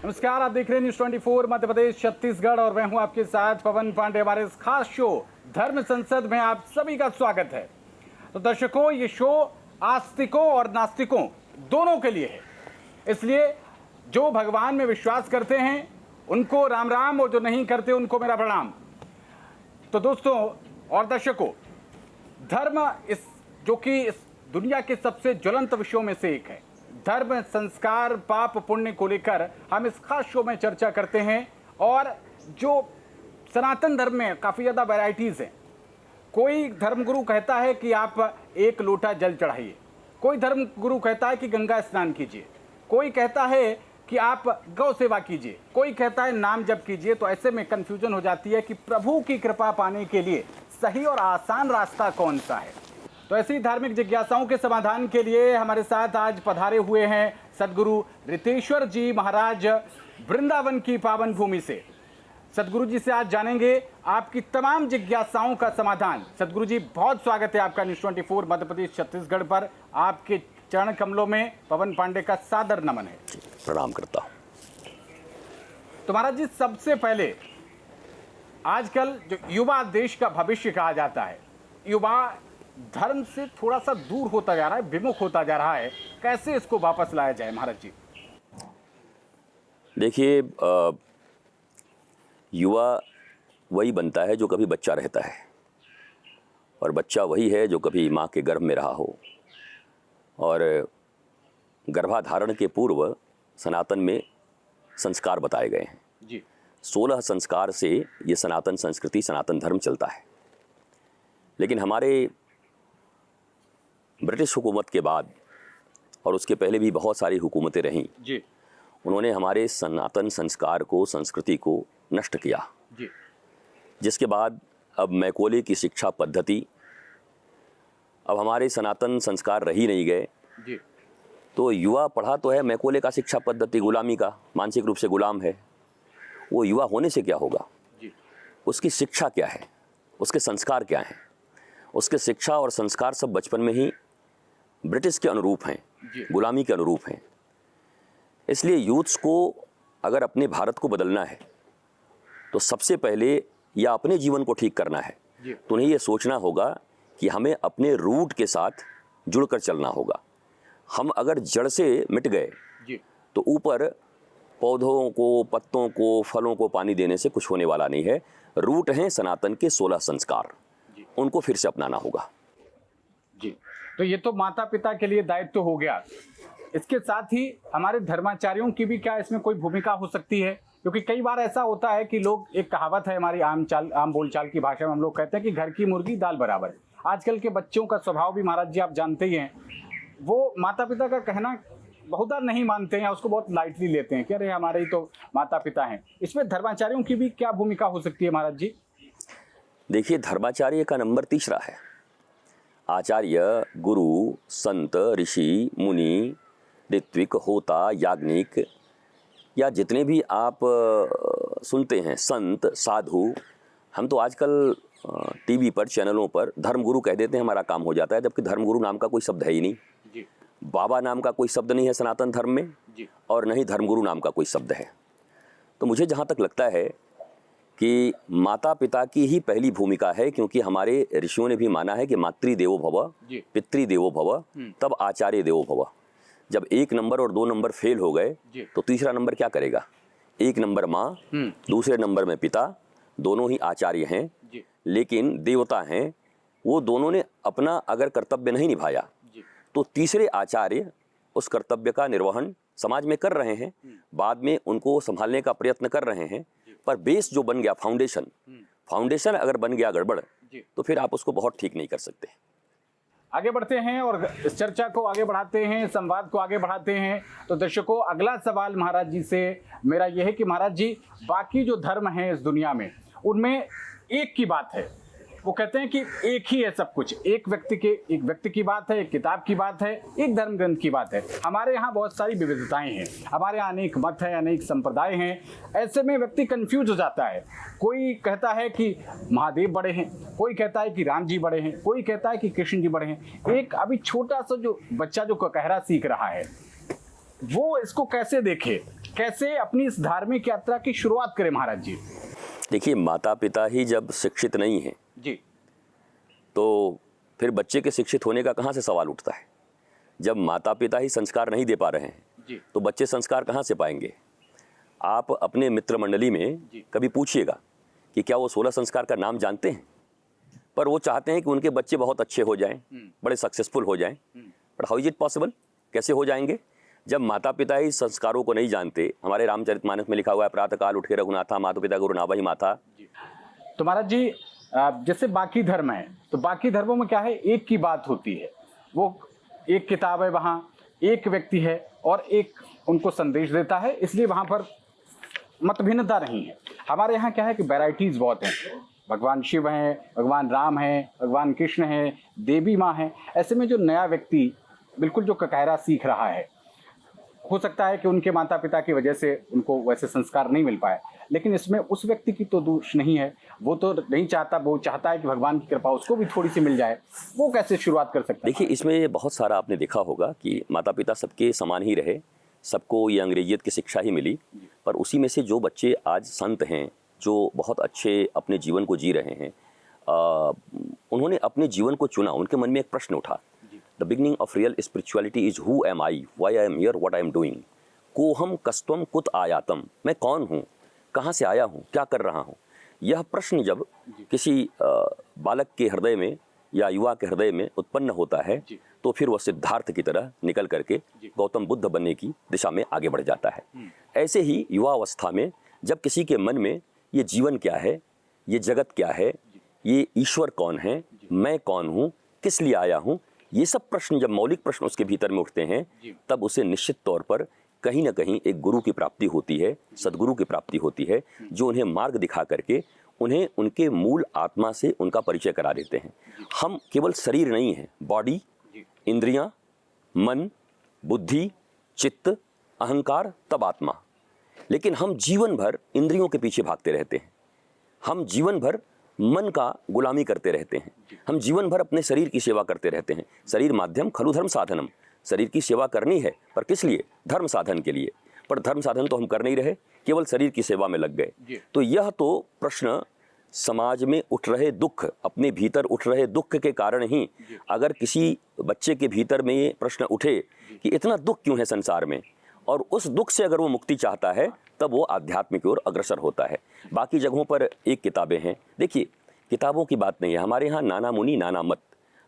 नमस्कार, आप देख रहे हैं न्यूज़ 24 मध्य प्रदेश छत्तीसगढ़ और मैं हूं आपके साथ पवन पांडे। हमारे इस खास शो धर्म संसद में आप सभी का स्वागत है। तो दर्शकों, ये शो आस्तिकों और नास्तिकों दोनों के लिए है, इसलिए जो भगवान में विश्वास करते हैं उनको राम राम और जो नहीं करते उनको मेरा प्रणाम। तो दोस्तों और दर्शकों, धर्म जो कि इस दुनिया के सबसे ज्वलंत विषयों में से एक है। धर्म, संस्कार, पाप पुण्य को लेकर हम इस खास शो में चर्चा करते हैं। और जो सनातन धर्म में काफ़ी ज़्यादा वैरायटीज़ हैं। कोई धर्मगुरु कहता है कि आप एक लोटा जल चढ़ाइए, कोई धर्मगुरु कहता है कि गंगा स्नान कीजिए, कोई कहता है कि आप गौ सेवा कीजिए, कोई कहता है नाम जप कीजिए। तो ऐसे में कन्फ्यूजन हो जाती है कि प्रभु की कृपा पाने के लिए सही और आसान रास्ता कौन सा है। तो ऐसी धार्मिक जिज्ञासाओं के समाधान के लिए हमारे साथ आज पधारे हुए हैं सदगुरु रितेश्वर जी महाराज, वृंदावन की पावन भूमि से। सदगुरु जी से आज जानेंगे आपकी तमाम जिज्ञासाओं का समाधान। सदगुरु जी, बहुत स्वागत है आपका न्यूज़ 24 मध्य प्रदेश छत्तीसगढ़ पर। आपके चरण कमलों में पवन पांडे का सादर नमन है। प्रणाम करता हूँ। तो महाराज जी, सबसे पहले आजकल जो युवा देश का भविष्य कहा जाता है, युवा धर्म से थोड़ा सा दूर होता जा रहा है, विमुख होता जा रहा है, कैसे इसको वापस लाया जाए महाराज जी? देखिए, युवा वही बनता है जो कभी बच्चा रहता है, और बच्चा वही है जो कभी माँ के गर्भ में रहा हो। और गर्भाधारण के पूर्व सनातन में संस्कार बताए गए हैं जी। 16 संस्कार से ये सनातन संस्कृति, सनातन धर्म चलता है। लेकिन हमारे ब्रिटिश हुकूमत के बाद और उसके पहले भी बहुत सारी हुकूमतें रहीं जी। उन्होंने हमारे सनातन संस्कार को, संस्कृति को नष्ट किया जी। जिसके बाद अब मैकोले की शिक्षा पद्धति, अब हमारे सनातन संस्कार रही नहीं गए जी। तो युवा पढ़ा तो है मैकोले का शिक्षा पद्धति, गुलामी का, मानसिक रूप से गुलाम है। वो युवा होने से क्या होगा जी। उसकी शिक्षा क्या है, उसके संस्कार क्या हैं? उसके शिक्षा और संस्कार सब बचपन में ही ब्रिटिश के अनुरूप हैं, गुलामी के अनुरूप हैं। इसलिए यूथ्स को अगर अपने भारत को बदलना है तो सबसे पहले या अपने जीवन को ठीक करना है तो उन्हें यह सोचना होगा कि हमें अपने रूट के साथ जुड़कर चलना होगा। हम अगर जड़ से मिट गए तो ऊपर पौधों को, पत्तों को, फलों को पानी देने से कुछ होने वाला नहीं है। रूट हैं सनातन के 16 संस्कार, उनको फिर से अपनाना होगा जी। तो ये तो माता पिता के लिए दायित्व तो हो गया, इसके साथ ही हमारे धर्माचार्यों की भी क्या इसमें कोई भूमिका हो सकती है? क्योंकि कई बार ऐसा होता है कि लोग, एक कहावत है हमारी आम बोलचाल की भाषा में, हम लोग कहते हैं कि घर की मुर्गी दाल बराबर। आजकल के बच्चों का स्वभाव भी महाराज जी आप जानते ही हैं, वो माता पिता का कहना बहुत बार नहीं मानते हैं, उसको बहुत लाइटली लेते हैं कि अरे हमारे ही तो माता पिता हैं। इसमें धर्माचार्यों की भी क्या भूमिका हो सकती है महाराज जी? देखिए, धर्माचार्य का नंबर तीसरा है। आचार्य, गुरु, संत, ऋषि, मुनि, ऋत्विक, होता, याज्ञनिक, या जितने भी आप सुनते हैं, संत, साधु, हम तो आजकल टीवी पर, चैनलों पर धर्मगुरु कह देते हैं, हमारा काम हो जाता है। जबकि धर्मगुरु नाम का कोई शब्द है ही नहीं जी। बाबा नाम का कोई शब्द नहीं है सनातन धर्म में जी। और नहीं धर्मगुरु नाम का कोई शब्द है। तो मुझे जहाँ तक लगता है कि माता पिता की ही पहली भूमिका है, क्योंकि हमारे ऋषियों ने भी माना है कि मातृ देवो भव, पितृ देवो भव, तब आचार्य देवो भव। जब 1 नंबर और 2 नंबर फेल हो गए तो तीसरा नंबर क्या करेगा? 1 नंबर माँ, दूसरे नंबर में पिता, दोनों ही आचार्य हैं लेकिन देवता हैं। वो दोनों ने अपना अगर कर्तव्य नहीं निभाया तो तीसरे आचार्य उस कर्तव्य का निर्वहन समाज में कर रहे हैं, बाद में उनको संभालने का प्रयत्न कर रहे हैं। पर बेस जो बन गया, फाउंडेशन अगर बन गया गड़बड़, तो फिर आप उसको बहुत ठीक नहीं कर सकते। आगे बढ़ते हैं और इस चर्चा को आगे बढ़ाते हैं, संवाद को आगे बढ़ाते हैं। तो दर्शकों, अगला सवाल महाराज जी से मेरा यह है कि महाराज जी, बाकी जो धर्म हैं इस दुनिया में, उनमें एक की बात है, वो कहते हैं कि एक ही है सब कुछ। एक व्यक्ति की बात है, एक किताब की बात है, एक धर्म ग्रंथ की बात है। हमारे यहाँ बहुत सारी विविधताएं हैं, हमारे यहाँ अनेक मत है, अनेक संप्रदाय हैं। ऐसे में व्यक्ति कंफ्यूज हो जाता है। कोई कहता है कि महादेव बड़े हैं, कोई कहता है कि राम जी बड़े हैं, कोई कहता है कि कृष्ण जी बड़े हैं। एक अभी छोटा सा जो बच्चा जो कहरा सीख रहा है, वो इसको कैसे देखे, कैसे अपनी इस धार्मिक यात्रा की शुरुआत करें महाराज जी? देखिए, माता पिता ही जब शिक्षित नहीं हैं जी तो फिर बच्चे के शिक्षित होने का कहाँ से सवाल उठता है? जब माता पिता ही संस्कार नहीं दे पा रहे हैं जी तो बच्चे संस्कार कहाँ से पाएंगे? आप अपने मित्र मंडली में जी। कभी पूछिएगा कि क्या वो 16 संस्कार का नाम जानते हैं? पर वो चाहते हैं कि उनके बच्चे बहुत अच्छे हो जाएं, बड़े सक्सेसफुल हो जाएं। But how is it possible? कैसे हो जाएंगे जब माता पिता ही संस्कारों को नहीं जानते? हमारे रामचरितमानस में लिखा हुआ है, प्रातःकाल उठ के रघुनाथा, माता पिता गुरु नावा ही माथा। तो महाराज जी, जैसे बाकी धर्म है तो बाकी धर्मों में क्या है, एक की बात होती है, वो एक किताब है, वहाँ एक व्यक्ति है और एक उनको संदेश देता है, इसलिए वहाँ पर मतभिन्नता नहीं है। हमारे यहाँ क्या है कि वैरायटीज बहुत हैं, भगवान शिव हैं, भगवान राम हैं, भगवान कृष्ण हैं, देवी माँ हैं। ऐसे में जो नया व्यक्ति बिल्कुल जो ककायरा सीख रहा है, हो सकता है कि उनके माता पिता की वजह से उनको वैसे संस्कार नहीं मिल पाए, लेकिन इसमें उस व्यक्ति की तो दोष नहीं है, वो तो नहीं चाहता, वो चाहता है कि भगवान की कृपा उसको भी थोड़ी सी मिल जाए। वो कैसे शुरुआत कर सकता है? देखिए, इसमें बहुत सारा आपने देखा होगा कि माता पिता सबके समान ही रहे, सबको ये अंग्रेजियत की शिक्षा ही मिली, पर उसी में से जो बच्चे आज संत हैं, जो बहुत अच्छे अपने जीवन को जी रहे हैं, उन्होंने अपने जीवन को चुना। उनके मन में एक प्रश्न उठा, the beginning of real spirituality is who am I, why I am here, what I am doing, कोहम कस्त्वम कुत आयातम, मैं कौन हूँ, कहाँ से आया हूँ, क्या कर रहा हूँ। यह प्रश्न जब किसी बालक के हृदय में या युवा के हृदय में उत्पन्न होता है तो फिर वह सिद्धार्थ की तरह निकल करके गौतम बुद्ध बनने की दिशा में आगे बढ़ जाता है। ऐसे ही युवा अवस्था में जब किसी के मन में ये जीवन क्या है, ये जगत क्या है, ये ईश्वर कौन है, मैं कौन हूँ, किस लिए आया हूँ, ये सब प्रश्न जब मौलिक प्रश्न उसके भीतर में उठते हैं, तब उसे निश्चित तौर पर कहीं ना कहीं एक गुरु की प्राप्ति होती है, सदगुरु की प्राप्ति होती है, जो उन्हें मार्ग दिखा करके उन्हें उनके मूल आत्मा से उनका परिचय करा देते हैं। हम केवल शरीर नहीं हैं, बॉडी, इंद्रियां, मन, बुद्धि, चित्त, अहंकार, तब आत्मा। लेकिन हम जीवन भर इंद्रियों के पीछे भागते रहते हैं, हम जीवन भर मन का गुलामी करते रहते हैं, हम जीवन भर अपने शरीर की सेवा करते रहते हैं। शरीर माध्यम खलु धर्म साधनम, शरीर की सेवा करनी है, पर किस लिए? धर्म साधन के लिए। पर धर्म साधन तो हम कर नहीं रहे, केवल शरीर की सेवा में लग गए। तो यह तो प्रश्न समाज में उठ रहे दुख, अपने भीतर उठ रहे दुख के कारण ही अगर किसी बच्चे के भीतर में ये प्रश्न उठे कि इतना दुख क्यों है संसार में, और उस दुख से अगर वो मुक्ति चाहता है, तब वो आध्यात्म की ओर अग्रसर होता है। बाकी जगहों पर एक किताबें हैं, देखिए किताबों की बात नहीं है, हमारे यहाँ नाना मुनि नाना मत,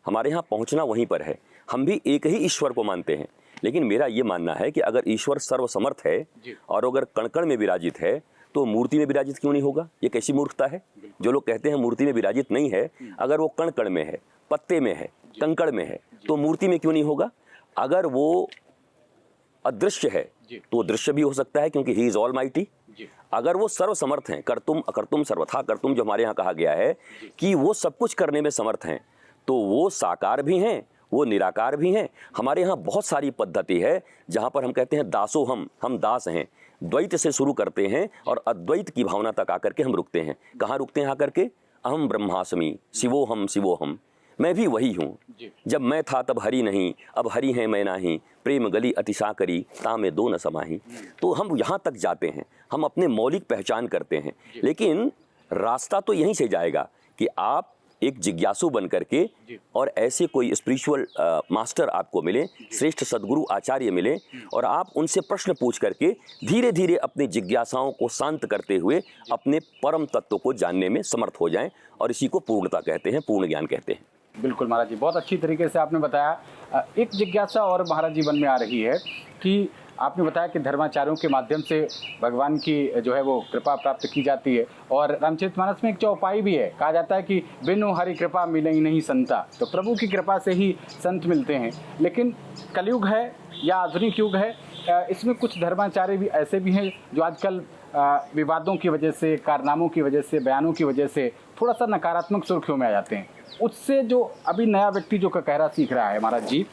हमारे यहाँ पहुँचना वहीं पर है। हम भी एक ही ईश्वर को मानते हैं, लेकिन मेरा ये मानना है कि अगर ईश्वर सर्वसमर्थ है और अगर कण कण में विराजित है तो मूर्ति में विराजित क्यों नहीं होगा? ये कैसी मूर्खता है? जो लोग कहते हैं मूर्ति में विराजित नहीं है, अगर वो कण कण में है, पत्ते में है, कंकड़ में है, तो मूर्ति में क्यों नहीं होगा? अगर वो अदृश्य है तो दृश्य भी हो सकता है, क्योंकि ही इज ऑल माइटी। अगर वो सर्वसमर्थ हैं, कर्तुम अकर्तुम सर्वथा कर्तुम, जो हमारे यहाँ कहा गया है कि वो सब कुछ करने में समर्थ हैं, तो वो साकार भी हैं, वो निराकार भी हैं। हमारे यहाँ बहुत सारी पद्धति है जहाँ पर हम कहते हैं दासो हम दास हैं, द्वैत से शुरू करते हैं और अद्वैत की भावना तक आकर के हम रुकते हैं। कहाँ रुकते हैं आकर के? अहम ब्रह्मास्मि शिवोहम, मैं भी वही हूँ। जब मैं था तब हरि नहीं, अब हरि है मैं नाही, प्रेम गली अतिशा करी तामे दो न समाही। तो हम यहाँ तक जाते हैं, हम अपने मौलिक पहचान करते हैं, लेकिन रास्ता तो यहीं से जाएगा कि आप एक जिज्ञासु बन करके और ऐसे कोई स्पिरिचुअल मास्टर आपको मिले, श्रेष्ठ सदगुरु आचार्य मिले, और आप उनसे प्रश्न पूछ करके धीरे धीरे अपनी जिज्ञासाओं को शांत करते हुए अपने परम तत्व को जानने में समर्थ हो जाएं, और इसी को पूर्णता कहते हैं, पूर्ण ज्ञान कहते हैं। बिल्कुल महाराज जी, बहुत अच्छी तरीके से आपने बताया। एक जिज्ञासा और महाराज जी मन में आ रही है कि आपने बताया कि धर्माचार्यों के माध्यम से भगवान की जो है वो कृपा प्राप्त की जाती है, और रामचरितमानस में एक चौपाई भी है, कहा जाता है कि बिनु हरि कृपा मिले ही नहीं संता। तो प्रभु की कृपा से ही संत मिलते हैं। लेकिन कलयुग है या आधुनिक युग है, इसमें कुछ धर्माचार्य भी ऐसे भी हैं जो आजकल विवादों की वजह से, कारनामों की वजह से, बयानों की वजह से थोड़ा सा नकारात्मक सुर्खियों में आ जाते हैं। उससे जो अभी नया व्यक्ति जो ककायरा सीख रहा है महाराज जी,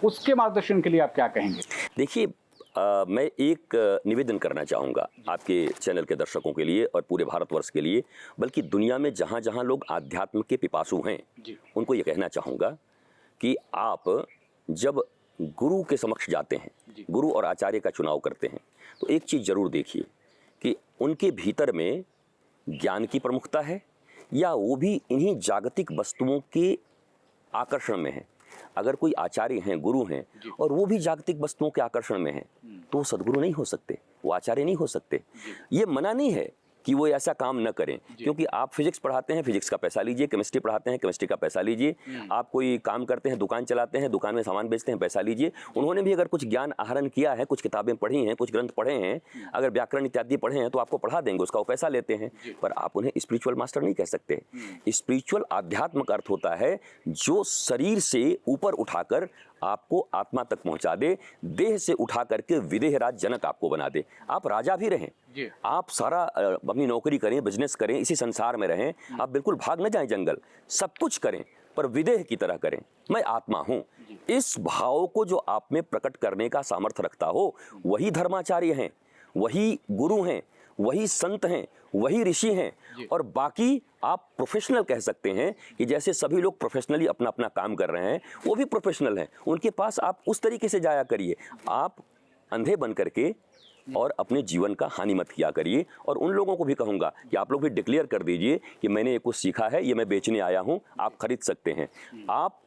उसके मार्गदर्शन के लिए आप क्या कहेंगे? देखिए, मैं एक निवेदन करना चाहूँगा आपके चैनल के दर्शकों के लिए और पूरे भारतवर्ष के लिए, बल्कि दुनिया में जहाँ जहाँ लोग आध्यात्म के पिपासु हैं, उनको ये कहना चाहूँगा कि आप जब गुरु के समक्ष जाते हैं, गुरु और आचार्य का चुनाव करते हैं, तो एक चीज़ जरूर देखिए कि उनके भीतर में ज्ञान की प्रमुखता है या वो भी इन्हीं जागतिक वस्तुओं के आकर्षण में है। अगर कोई आचार्य हैं, गुरु हैं और वो भी जागतिक वस्तुओं के आकर्षण में हैं, तो वो सद्गुरु नहीं हो सकते, वो आचार्य नहीं हो सकते। ये मना नहीं है कि वो ऐसा काम न करें, क्योंकि आप फिजिक्स पढ़ाते हैं, फिजिक्स का पैसा लीजिए, केमिस्ट्री पढ़ाते हैं, केमिस्ट्री का पैसा लीजिए, आप कोई काम करते हैं, दुकान चलाते हैं, दुकान में सामान बेचते हैं, पैसा लीजिए। उन्होंने भी अगर कुछ ज्ञान आहरण किया है, कुछ किताबें पढ़ी हैं, कुछ ग्रंथ पढ़े हैं, अगर व्याकरण इत्यादि पढ़े हैं, तो आपको पढ़ा देंगे, उसका वो पैसा लेते हैं। पर आप उन्हें स्पिरिचुअल मास्टर नहीं कह सकते। स्पिरिचुअल आध्यात्म का अर्थ होता है जो शरीर से ऊपर उठाकर आपको आत्मा तक पहुंचा दे, देह से उठा करके विदेह राज जनक आपको बना दे। आप राजा भी रहें, आप सारा अपनी नौकरी करें, बिजनेस करें, इसी संसार में रहें, आप बिल्कुल भाग न जाएं जंगल, सब कुछ करें पर विदेह की तरह करें। मैं आत्मा हूं, इस भाव को जो आप में प्रकट करने का सामर्थ्य रखता हो, वही धर्माचार्य हैं, वही गुरु हैं, वही संत हैं, वही ऋषि हैं। और बाकी आप प्रोफेशनल कह सकते हैं कि जैसे सभी लोग प्रोफेशनली अपना अपना काम कर रहे हैं, वो भी प्रोफेशनल हैं, उनके पास आप उस तरीके से जाया करिए। आप अंधे बन करके और अपने जीवन का हानि मत किया करिए। और उन लोगों को भी कहूँगा कि आप लोग भी डिक्लेयर कर दीजिए कि मैंने ये कुछ सीखा है, ये मैं बेचने आया हूँ, आप खरीद सकते हैं। आप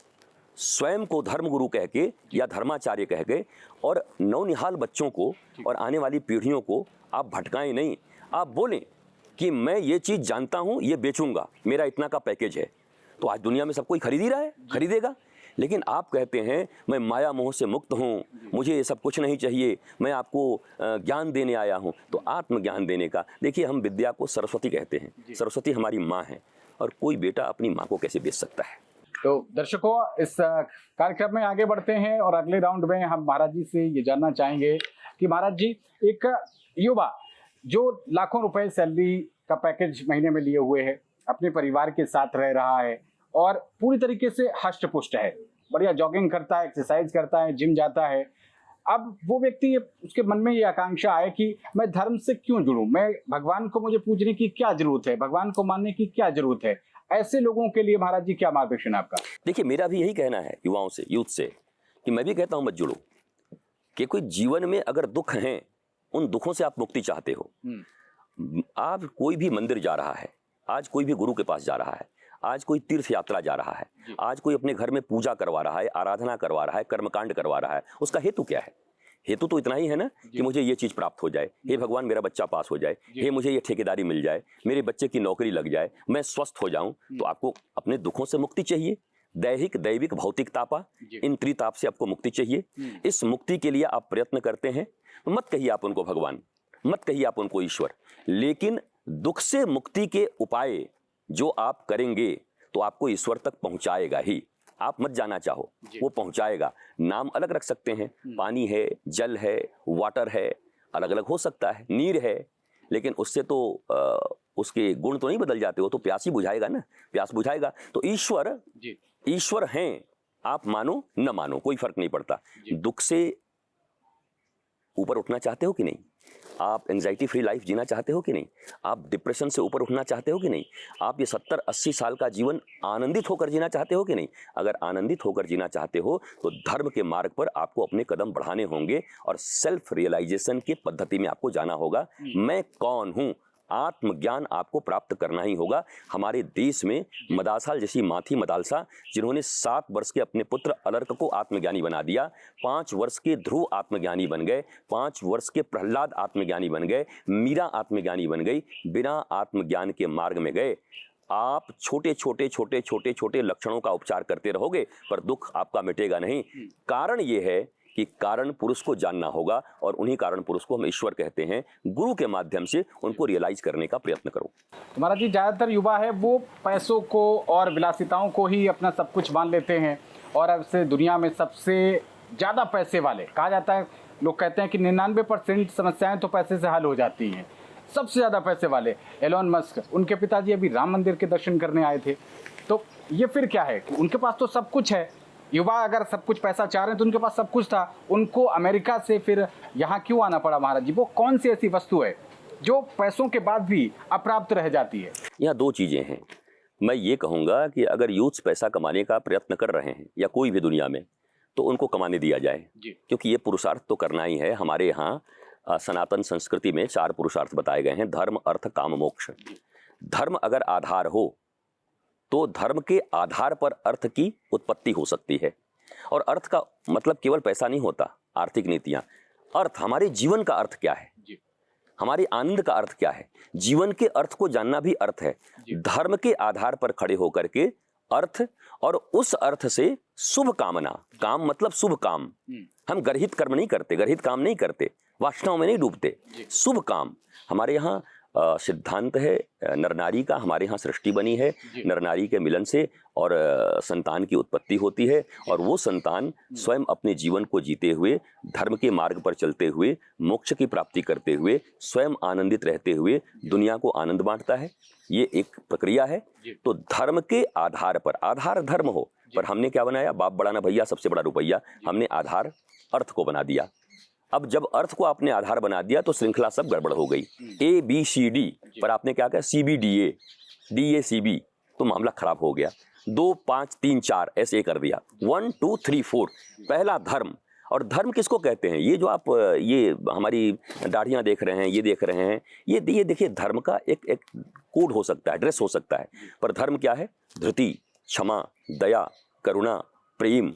स्वयं को धर्मगुरु कह के या धर्माचार्य कह के और नौनिहाल बच्चों को और आने वाली पीढ़ियों को आप भटकाएं नहीं। आप बोलें कि मैं ये चीज़ जानता हूँ, ये बेचूंगा, मेरा इतना का पैकेज है। तो आज दुनिया में सब कोई खरीद ही रहा है, खरीदेगा। लेकिन आप कहते हैं मैं माया मोह से मुक्त हूँ, मुझे ये सब कुछ नहीं चाहिए, मैं आपको ज्ञान देने आया हूँ। तो आत्मज्ञान देने का, देखिए हम विद्या को सरस्वती कहते हैं, सरस्वती हमारी माँ है, और कोई बेटा अपनी माँ को कैसे बेच सकता है। तो दर्शकों, इस कार्यक्रम में आगे बढ़ते हैं और अगले राउंड में हम महाराज जी से ये जानना चाहेंगे कि महाराज जी, एक युवा जो लाखों रुपए सैलरी का पैकेज महीने में लिए हुए है, अपने परिवार के साथ रह रहा है और पूरी तरीके से हष्ट पुष्ट है, बढ़िया जॉगिंग करता है, एक्सरसाइज करता है, जिम जाता है। अब वो व्यक्ति, उसके मन में ये आकांक्षा है कि मैं धर्म से क्यों जुड़ूं, मैं भगवान को मुझे पूजने की क्या जरूरत है, भगवान को मानने की क्या जरूरत है। ऐसे लोगों के लिए महाराज जी क्या मार्गदर्शन है आपका? देखिए, मेरा भी यही कहना है युवाओं से, यूथ से, कि मैं भी कहता हूं मत जुड़ो। कि कोई जीवन में अगर दुख हैं, उन दुखों से आप मुक्ति चाहते हो। आप कोई भी मंदिर जा रहा है, आज कोई भी गुरु के पास जा रहा है, आज कोई तीर्थ यात्रा जा रहा है, आज कोई अपने घर में पूजा करवा रहा है, आराधना करवा रहा है, कर्मकांड करवा रहा है, उसका हेतु क्या है? हेतु तो इतना ही है ना कि मुझे ये चीज प्राप्त हो जाए, हे भगवान मेरा बच्चा पास हो जाए, हे मुझे ये ठेकेदारी मिल जाए, मेरे बच्चे की नौकरी लग जाए, मैं स्वस्थ हो जाऊं। तो आपको अपने दुखों से मुक्ति चाहिए, दैहिक, दैविक, भौतिक तापा, इन त्रिताप से आपको मुक्ति चाहिए। इस मुक्ति के लिए आप प्रयत्न करते हैं, मत कहिए आप उनको भगवान, मत कहिए आप उनको ईश्वर, लेकिन दुख से मुक्ति के उपाय जो आप करेंगे तो आपको ईश्वर तक पहुंचाएगा ही। आप मत जाना चाहो, वो पहुंचाएगा। नाम अलग रख सकते हैं, पानी है, जल है, वाटर है, अलग अलग हो सकता है, नीर है, लेकिन उससे तो उसके गुण तो नहीं बदल जाते। हो तो प्यास ही बुझाएगा ना, प्यास बुझाएगा। तो ईश्वर हैं, आप मानो न मानो कोई फर्क नहीं पड़ता। दुख से ऊपर उठना चाहते हो कि नहीं? आप एंजाइटी फ्री लाइफ जीना चाहते हो कि नहीं? आप डिप्रेशन से ऊपर उठना चाहते हो कि नहीं? आप ये 70-80 साल का जीवन आनंदित होकर जीना चाहते हो कि नहीं? अगर आनंदित होकर जीना चाहते हो तो धर्म के मार्ग पर आपको अपने कदम बढ़ाने होंगे और सेल्फ रियलाइजेशन की पद्धति में आपको जाना होगा। मैं कौन हूं, आत्मज्ञान आपको प्राप्त करना ही होगा। हमारे देश में मदासाल जैसी माँ थी, मदालसा, जिन्होंने 7 वर्ष के अपने पुत्र अलर्क को आत्मज्ञानी बना दिया। 5 वर्ष के ध्रुव आत्मज्ञानी बन गए, 5 वर्ष के प्रहलाद आत्मज्ञानी बन गए, मीरा आत्मज्ञानी बन गई, बिना आत्मज्ञान के मार्ग में गए। आप छोटे छोटे लक्षणों का उपचार करते रहोगे पर दुख आपका मिटेगा नहीं। कारण ये है कि कारण पुरुष को जानना होगा और उन्हीं कारण पुरुष को हम ईश्वर कहते हैं। गुरु के माध्यम से उनको रियलाइज करने का प्रयत्न करो। तुम्हारा जी, ज्यादातर युवा है वो पैसों को और विलासिताओं को ही अपना सब कुछ मान लेते हैं और अब से दुनिया में सबसे ज्यादा पैसे वाले कहा जाता है। लोग कहते हैं कि 99% समस्याएं तो पैसे से हल हो जाती हैं। सबसे ज्यादा पैसे वाले एलोन मस्क, उनके पिताजी अभी राम मंदिर के दर्शन करने आए थे। तो ये फिर क्या है कि उनके पास तो सब कुछ है। युवा अगर सब कुछ पैसा चाह रहे हैं तो उनके पास सब कुछ था, उनको अमेरिका से फिर यहाँ क्यों आना पड़ा महाराज जी? वो कौन सी ऐसी वस्तु है जो पैसों के बाद भी अप्राप्त रह जाती है? यहाँ 2 चीजें हैं। मैं ये कहूँगा कि अगर यूथ पैसा कमाने का प्रयत्न कर रहे हैं या कोई भी दुनिया में, तो उनको कमाने दिया जाए, क्योंकि ये पुरुषार्थ तो करना ही है। हमारे यहाँ सनातन संस्कृति में 4 पुरुषार्थ बताए गए हैं, धर्म अर्थ काम मोक्ष। धर्म अगर आधार हो तो धर्म के आधार पर अर्थ की उत्पत्ति हो सकती है। और अर्थ का मतलब केवल पैसा नहीं होता, आर्थिक नीतियां। अर्थ, हमारे जीवन का अर्थ क्या है, हमारे आनंद का अर्थ क्या है, जीवन के अर्थ को जानना भी अर्थ है। धर्म के आधार पर खड़े होकर के अर्थ, और उस अर्थ से शुभ कामना, काम मतलब शुभ काम। हम गर्हित कर्म नहीं करते, गर्हित काम नहीं करते, वासनाओं में नहीं डूबते। शुभ काम हमारे यहाँ सिद्धांत है नर नारी का। हमारे यहाँ सृष्टि बनी है, नर नारी के मिलन से और संतान की उत्पत्ति होती है, और वो संतान स्वयं अपने जीवन को जीते हुए, धर्म के मार्ग पर चलते हुए, मोक्ष की प्राप्ति करते हुए, स्वयं आनंदित रहते हुए दुनिया को आनंद बांटता है। ये एक प्रक्रिया है। तो धर्म के आधार पर, आधार धर्म हो, पर हमने क्या बनाया, बाप बड़ा ना भैया सबसे बड़ा रुपया, हमने आधार अर्थ को बना दिया। अब जब अर्थ को आपने आधार बना दिया तो श्रृंखला सब गड़बड़ हो गई। ABCD पर आपने क्या कहा, CBDA, DACB, तो मामला खराब हो गया। 2 5 3 4 ऐसे कर दिया, 1 2 3 4। पहला धर्म। और धर्म किसको कहते हैं? ये जो आप ये हमारी दाढ़ियां देख रहे हैं, ये देख रहे हैं, ये देखिए धर्म का एक कोड हो सकता है, ड्रेस हो सकता है। पर धर्म क्या है? धृति, क्षमा, दया, करुणा, प्रेम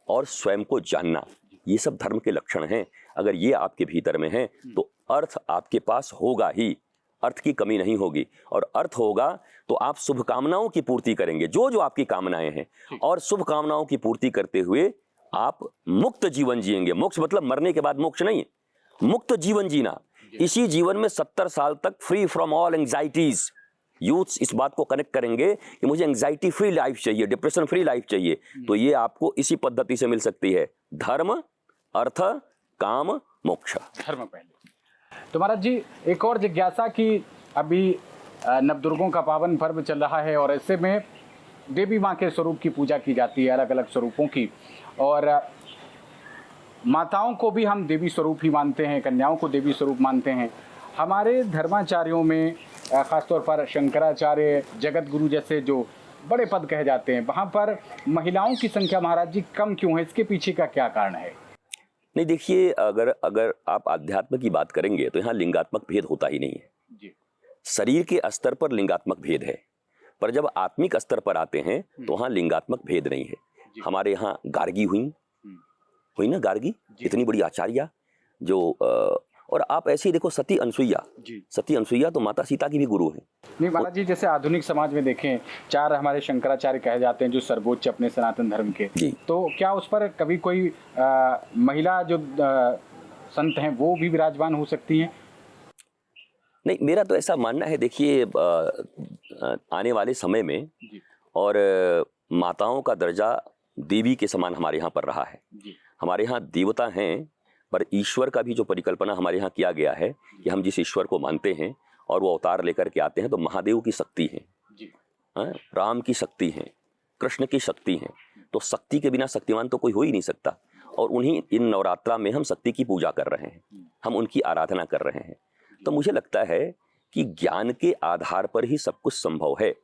और स्वयं को जानना, ये सब धर्म के लक्षण हैं। अगर ये आपके भीतर में है तो अर्थ आपके पास होगा ही, अर्थ की कमी नहीं होगी। और अर्थ होगा तो आप शुभकामनाओं की पूर्ति करेंगे, जो जो आपकी कामनाएं हैं, और शुभकामनाओं की पूर्ति करते हुए आप मुक्त जीवन जिएंगे। मोक्ष मतलब मरने के बाद मोक्ष नहीं, मुक्त जीवन जीना। इसी जीवन में 70 साल तक free from all anxieties. Youth इस बात को कनेक्ट करेंगे कि मुझे एंग्जाइटी फ्री लाइफ चाहिए, डिप्रेशन फ्री लाइफ चाहिए, तो ये आपको इसी पद्धति से मिल सकती है। धर्म, अर्थ, काम, मोक्ष। धर्म पहले। तो महाराज जी, एक और जिज्ञासा की, अभी नवदुर्गों का पावन पर्व चल रहा है और ऐसे में देवी माँ के स्वरूप की पूजा की जाती है, अलग अलग स्वरूपों की, और माताओं को भी हम देवी स्वरूप ही मानते हैं, कन्याओं को देवी स्वरूप मानते हैं। हमारे धर्माचार्यों में खासतौर पर शंकराचार्य, जगत गुरु जैसे जो बड़े पद कहे जाते हैं, वहाँ पर महिलाओं की संख्या महाराज जी कम क्यों है? इसके पीछे का क्या कारण है? नहीं देखिए, अगर आप अध्यात्म की बात करेंगे तो यहाँ लिंगात्मक भेद होता ही नहीं है जी। शरीर के स्तर पर लिंगात्मक भेद है, पर जब आत्मिक स्तर पर आते हैं तो वहाँ लिंगात्मक भेद नहीं है। हमारे यहाँ गार्गी हुई ना, गार्गी इतनी बड़ी आचार्य जो और आप ऐसे ही देखो सती अनसुईया तो माता सीता की भी गुरु हैं। नहीं महाराज जी, जैसे आधुनिक समाज में देखें, 4 हमारे शंकराचार्य कहे जाते हैं जो सर्वोच्च अपने सनातन धर्म के, तो क्या उस पर कभी कोई महिला जो संत हैं वो भी विराजमान हो सकती हैं? नहीं, मेरा तो ऐसा मानना है। देखिए, आने वाले समय में और माताओं का दर्जा देवी के समान हमारे यहाँ पर रहा है। हमारे यहाँ देवता हैं, पर ईश्वर का भी जो परिकल्पना हमारे यहाँ किया गया है कि हम जिस ईश्वर को मानते हैं और वो अवतार लेकर के आते हैं, तो महादेव की शक्ति है, राम की शक्ति है, कृष्ण की शक्ति है। तो शक्ति के बिना शक्तिमान तो कोई हो ही नहीं सकता। और उन्हीं इन नवरात्रा में हम शक्ति की पूजा कर रहे हैं, हम उनकी आराधना कर रहे हैं। तो मुझे लगता है कि ज्ञान के आधार पर ही सब कुछ संभव है।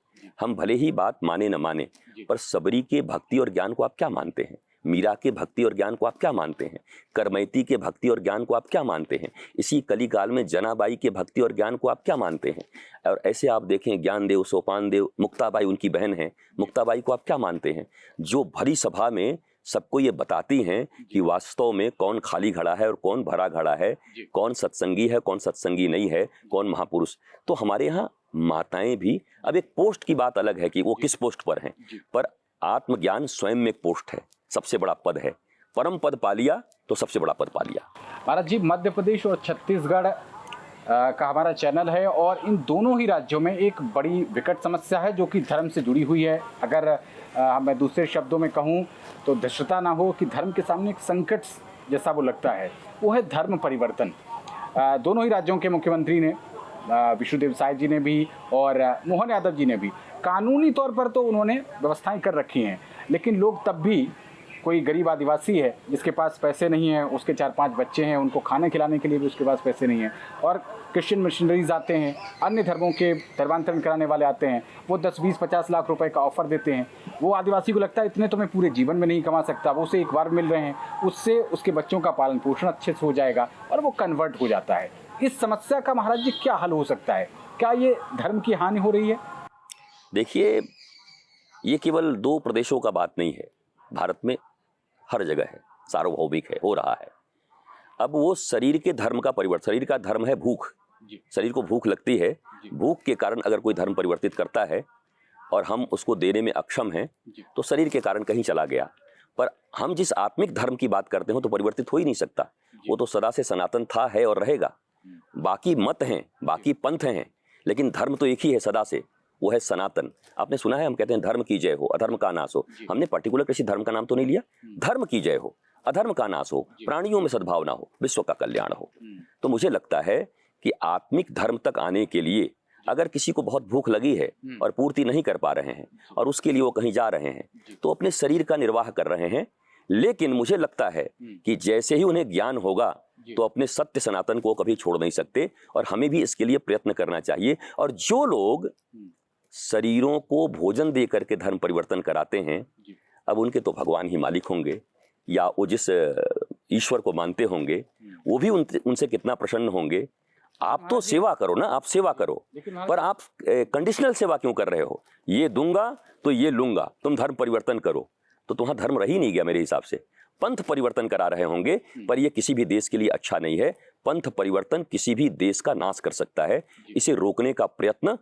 हम भले ही बात माने न माने, पर सबरी के भक्ति और ज्ञान को आप क्या मानते हैं? मीरा के भक्ति और ज्ञान को आप क्या मानते हैं? करमैती के भक्ति और ज्ञान को आप क्या मानते हैं? इसी कलिकाल में जनाबाई के भक्ति और ज्ञान को आप क्या मानते हैं? और ऐसे आप देखें, ज्ञानदेव, सोपानदेव, मुक्ताबाई उनकी बहन है, मुक्ताबाई को आप क्या मानते हैं? जो भरी सभा में सबको ये बताती हैं कि वास्तव में कौन खाली घड़ा है और कौन भरा घड़ा है, कौन सत्संगी है, कौन सत्संगी नहीं है, कौन महापुरुष। तो हमारे यहाँ माताएं भी, अब एक पोस्ट की बात अलग है कि वो किस पोस्ट पर हैं, पर आत्मज्ञान स्वयं में एक पोस्ट है, सबसे बड़ा पद है। परम पद पा लिया तो सबसे बड़ा पद पा लिया। महाराज जी, मध्य प्रदेश और छत्तीसगढ़ का हमारा चैनल है, और इन दोनों ही राज्यों में एक बड़ी विकट समस्या है जो कि धर्म से जुड़ी हुई है। अगर मैं दूसरे शब्दों में कहूँ तो धृष्टता ना हो कि धर्म के सामने एक संकट जैसा वो लगता है, वो है धर्म परिवर्तन। दोनों ही राज्यों के मुख्यमंत्री ने, विष्णुदेव साय जी ने भी और मोहन यादव जी ने भी, कानूनी तौर पर तो उन्होंने व्यवस्थाएं कर रखी हैं, लेकिन लोग तब भी कोई गरीब आदिवासी है जिसके पास पैसे नहीं है, उसके 4-5 बच्चे हैं, उनको खाना खिलाने के लिए भी उसके पास पैसे नहीं है, और क्रिश्चियन मिशनरीज आते हैं, अन्य धर्मों के धर्मांतरण कराने वाले आते हैं, वो 10-20-50 लाख रुपए का ऑफर देते हैं। वो आदिवासी को लगता है इतने तो मैं पूरे जीवन में नहीं कमा सकता, वो उसे एक बार मिल रहे हैं, उससे उसके बच्चों का पालन पोषण अच्छे से हो जाएगा और वो कन्वर्ट हो जाता है। इस समस्या का महाराज जी क्या हल हो सकता है? क्या ये धर्म की हानि हो रही है? देखिए, ये केवल 2 प्रदेशों का बात नहीं है, भारत में हर जगह है, सार्वभौमिक है, हो रहा है। अब वो शरीर के धर्म का परिवर्तन, शरीर का धर्म है भूख, शरीर को भूख लगती है, भूख के कारण अगर कोई धर्म परिवर्तित करता है और हम उसको देने में अक्षम हैं तो शरीर के कारण कहीं चला गया। पर हम जिस आत्मिक धर्म की बात करते हो तो परिवर्तित हो ही नहीं सकता, वो तो सदा से सनातन था, है और रहेगा। बाकी मत हैं, बाकी पंथ हैं, लेकिन धर्म तो एक ही है सदा से, वो है सनातन। आपने सुना है हम कहते हैं धर्म की जय हो, अधर्म का नाश हो। हमने पर्टिकुलर किसी धर्म का नाम तो नहीं लिया, धर्म की जय हो, अधर्म का नाश हो, प्राणियों में सद्भावना हो, विश्व का कल्याण हो। तो मुझे लगता है कि आत्मिक धर्म तक आने के लिए अगर किसी को बहुत भूख लगी है और पूर्ति नहीं कर पा रहे हैं और उसके लिए वो कहीं जा रहे हैं तो अपने शरीर का निर्वाह कर रहे हैं, लेकिन मुझे लगता है कि जैसे ही उन्हें ज्ञान होगा तो अपने सत्य सनातन को कभी छोड़ नहीं सकते और हमें भी इसके लिए प्रयत्न करना चाहिए। और जो लोग शरीरों को भोजन दे करके धर्म परिवर्तन कराते हैं, अब उनके तो भगवान ही मालिक होंगे या वो जिस ईश्वर को मानते होंगे वो भी उनसे कितना प्रसन्न होंगे। आप तो सेवा करो ना, आप सेवा करो, पर आप कंडीशनल सेवा क्यों कर रहे हो? ये दूंगा तो ये लूंगा, तुम धर्म परिवर्तन करो, तो तुम्हारा धर्म रह ही नहीं गया मेरे हिसाब से। पंथ परिवर्तन करा रहे होंगे, पर यह किसी भी देश के लिए अच्छा नहीं है। पंथ परिवर्तन किसी भी देश का नाश कर सकता है। इसे रोकने का प्रयत्न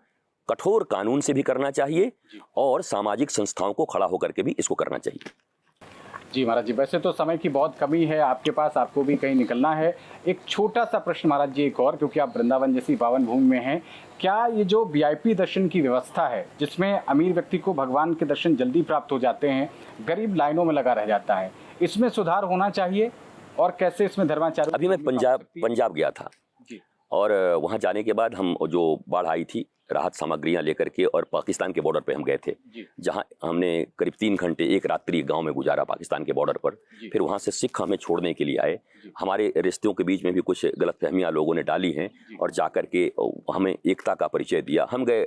कठोर कानून से भी करना चाहिए और सामाजिक संस्थाओं को खड़ा होकर के भी इसको करना चाहिए। जी महाराज जी, वैसे तो समय की बहुत कमी है आपके पास, आपको भी कहीं निकलना है। एक छोटा सा प्रश्न महाराज जी, एक और, क्योंकि आप वृंदावन जैसी पावन भूमि में हैं, क्या ये जो वीआईपी दर्शन की व्यवस्था है जिसमें अमीर व्यक्ति को भगवान के दर्शन जल्दी प्राप्त हो जाते हैं, गरीब लाइनों में लगा रह जाता है, इसमें सुधार होना चाहिए और कैसे इसमें धर्माचार्य? अभी मैं पंजाब गया था और वहाँ जाने के बाद हम जो बाढ़ आई थी राहत सामग्रियां लेकर के और पाकिस्तान के बॉर्डर पे हम गए थे, जहां हमने करीब 3 घंटे एक रात्रि गांव में गुजारा पाकिस्तान के बॉर्डर पर। फिर वहां से सिख हमें छोड़ने के लिए आए। हमारे रिश्तों के बीच में भी कुछ गलतफहमियां लोगों ने डाली हैं और जाकर के हमें एकता का परिचय दिया। हम गए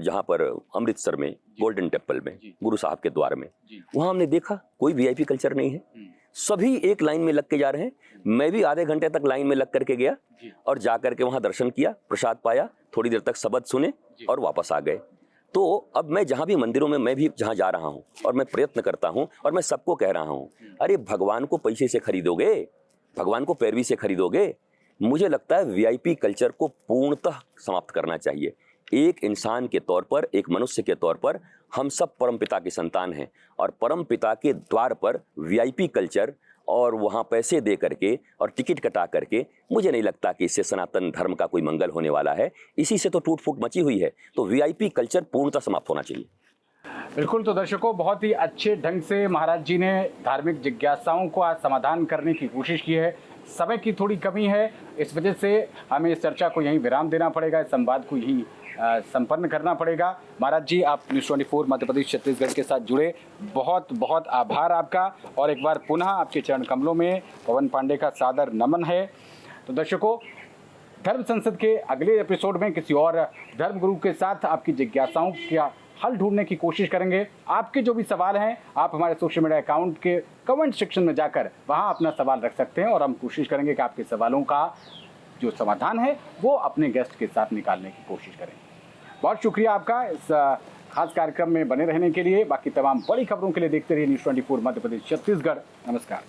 जहां पर अमृतसर में गोल्डन टेम्पल में गुरु साहब के द्वार में, वहां हमने देखा कोई वीआईपी कल्चर नहीं है, सभी एक लाइन में लग के जा रहे हैं। मैं भी आधे घंटे तक लाइन में लग करके गया और जाकर के वहां दर्शन किया, प्रसाद पाया, थोड़ी देर तक शब्द सुने और वापस आ गए। तो अब मैं जहां भी मंदिरों में मैं भी जहां जा रहा हूं और मैं प्रयत्न करता हूं और मैं सबको कह रहा हूं, अरे भगवान को पैसे से खरीदोगे, भगवान को पैरवी से खरीदोगे? मुझे लगता है वीआईपी कल्चर को पूर्णतः समाप्त करना चाहिए। एक इंसान के तौर पर, एक मनुष्य के तौर पर हम सब परमपिता की संतान हैं और परमपिता के द्वार पर वीआईपी कल्चर और वहाँ पैसे दे करके और टिकट कटा करके, मुझे नहीं लगता कि इससे सनातन धर्म का कोई मंगल होने वाला है। इसी से तो टूट फूट मची हुई है। तो वीआईपी कल्चर पूर्णतः समाप्त होना चाहिए। बिल्कुल। तो दर्शकों, बहुत ही अच्छे ढंग से महाराज जी ने धार्मिक जिज्ञासाओं को आज समाधान करने की कोशिश की है। समय की थोड़ी कमी है, इस वजह से हमें इस चर्चा को यहीं विराम देना पड़ेगा, इस संवाद को यहीं संपन्न करना पड़ेगा। महाराज जी, आप न्यूज़ 24 मध्य प्रदेश छत्तीसगढ़ के साथ जुड़े, बहुत बहुत आभार आपका। और एक बार पुनः आपके चरण कमलों में पवन पांडे का सादर नमन है। तो दर्शकों, धर्म संसद के अगले एपिसोड में किसी और धर्म गुरु के साथ आपकी जिज्ञासाओं का हल ढूंढने की कोशिश करेंगे। आपके जो भी सवाल हैं, आप हमारे सोशल मीडिया अकाउंट के कमेंट सेक्शन में जाकर वहां अपना सवाल रख सकते हैं और हम कोशिश करेंगे कि आपके सवालों का जो समाधान है वो अपने गेस्ट के साथ निकालने की कोशिश करें। बहुत शुक्रिया आपका इस खास कार्यक्रम में बने रहने के लिए। बाकी तमाम बड़ी खबरों के लिए देखते रहिए न्यूज़ 24 मध्य प्रदेश छत्तीसगढ़। नमस्कार।